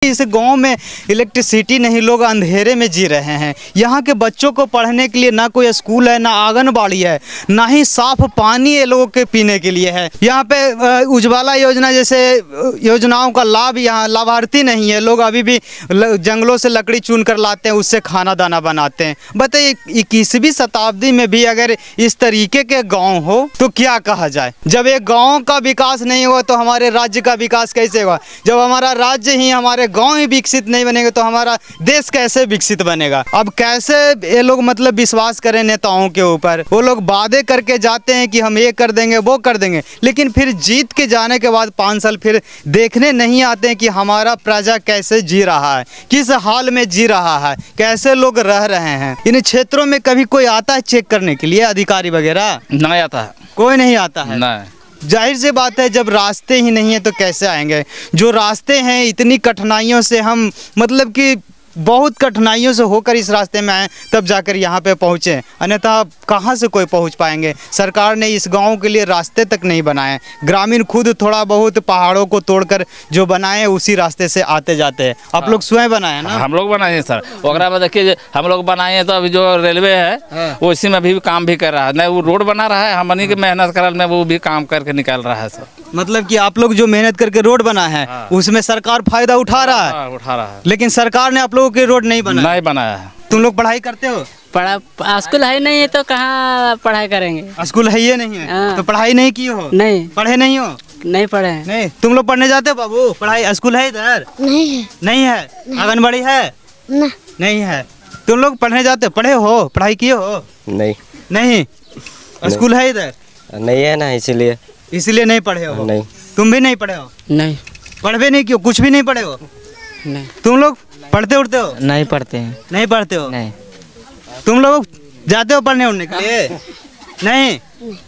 इस गांव में इलेक्ट्रिसिटी नहीं, लोग अंधेरे में जी रहे हैं। यहाँ के बच्चों को पढ़ने के लिए ना कोई स्कूल है, ना आंगनबाड़ी है, ना ही साफ पानी ये लोगों के पीने के लिए है। यहाँ पे उज्ज्वला योजना जैसे योजनाओं का लाभ यहाँ लाभार्थी नहीं है। लोग अभी भी जंगलों से लकड़ी चुन कर लाते हैं, उससे खाना दाना बनाते हैं। बताइए 21वीं शताब्दी में भी अगर इस तरीके के गाँव हो तो क्या कहा जाए। जब एक गाँव का विकास नहीं हुआ तो हमारे राज्य का विकास कैसे होगा। जब हमारा राज्य ही, हमारे गांव ही विकसित नहीं बनेगा तो हमारा देश कैसे विकसित बनेगा। अब कैसे ये लोग मतलब विश्वास करें नेताओं के ऊपर। वो लोग वादे करके जाते हैं कि हम ये कर देंगे, वो कर देंगे, लेकिन फिर जीत के जाने के बाद 5 साल फिर देखने नहीं आते हैं कि हमारा प्रजा कैसे जी रहा है, किस हाल में जी रहा है, कैसे लोग रह रहे हैं। इन क्षेत्रों में कभी कोई आता है चेक करने के लिए, अधिकारी वगैरह? नहीं आता है, कोई नहीं आता है। नहीं। जाहिर सी बात है, जब रास्ते ही नहीं है तो कैसे आएंगे। जो रास्ते हैं इतनी कठिनाइयों से हम मतलब कि बहुत कठिनाइयों से होकर इस रास्ते में आए, तब जाकर यहाँ पे पहुँचे, अन्यथा कहाँ से कोई पहुँच पाएंगे। सरकार ने इस गांव के लिए रास्ते तक नहीं बनाए। ग्रामीण खुद थोड़ा बहुत पहाड़ों को तोड़कर जो बनाए उसी रास्ते से आते जाते हैं। आप लोग स्वयं बनाए ना? हम लोग बनाए हैं सर। ओकरा में देखिए हम लोग बनाए हैं तो अभी जो रेलवे है वो इसी में अभी भी काम भी कर रहा है। नहीं वो रोड बना रहा है, हमनी की मेहनत करल में वो भी काम करके निकाल रहा है सर। मतलब कि आप लोग जो मेहनत करके रोड बना है उसमें सरकार फायदा उठा रहा है। उठा रहा है, लेकिन सरकार ने आप लोगों के रोड नहीं बनाया है। तुम लोग पढ़ाई करते हो? स्कूल है नहीं है तो कहाँ पढ़ाई करेंगे। स्कूल है ये नहीं है तो पढ़ाई नहीं की हो? नहीं। पढ़े नहीं हो? नहीं पढ़े हैं। नहीं। तुम लोग पढ़ने जाते हो बाबू? पढ़ाई स्कूल है इधर? नहीं है। नहीं है। आंगनबाड़ी है? नहीं है। तुम लोग पढ़ने जाते हो? पढ़े हो? पढ़ाई किए हो? नहीं। नहीं। स्कूल है इधर? नहीं है ना, इसलिए नहीं पढ़े हो? नहीं। तुम भी नहीं पढ़े हो? नहीं। पढ़वे नहीं क्यों? कुछ भी नहीं पढ़े हो? नहीं। तुम लोग पढ़ते उठते हो? नहीं पढ़ते हैं। नहीं पढ़ते हो? नहीं। तुम लोग जाते हो पढ़ने उड़ने के लिए? नहीं।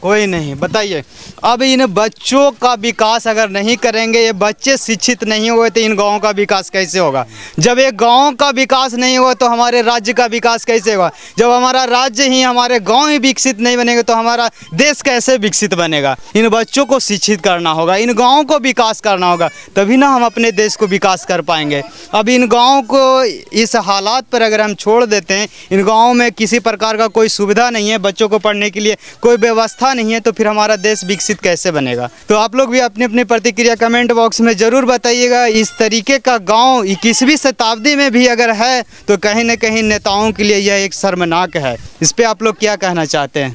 कोई नहीं। बताइए, अब इन बच्चों का विकास अगर नहीं करेंगे, ये बच्चे शिक्षित नहीं हुए तो इन गाँव का विकास कैसे होगा। जब एक गाँव का विकास नहीं हुआ तो हमारे राज्य का विकास कैसे होगा। जब हमारा राज्य ही, हमारे गाँव ही विकसित नहीं बनेगा तो हमारा देश कैसे विकसित बनेगा। इन बच्चों को शिक्षित करना होगा, इन गाँव को विकास करना होगा, तभी ना हम अपने देश को विकास कर पाएंगे। अब इन गाँव को इस हालात पर अगर हम छोड़ देते हैं, इन गाँव में किसी प्रकार का कोई सुविधा नहीं है, बच्चों को पढ़ने के लिए कोई व्यवस्था नहीं है, तो फिर हमारा देश विकसित कैसे बनेगा। तो आप लोग भी अपनी अपनी प्रतिक्रिया कमेंट बॉक्स में ज़रूर बताइएगा। इस तरीके का गांव 21वीं शताब्दी में भी अगर है तो कहीं ना कहीं नेताओं के लिए यह एक शर्मनाक है। इस पे आप लोग क्या कहना चाहते हैं?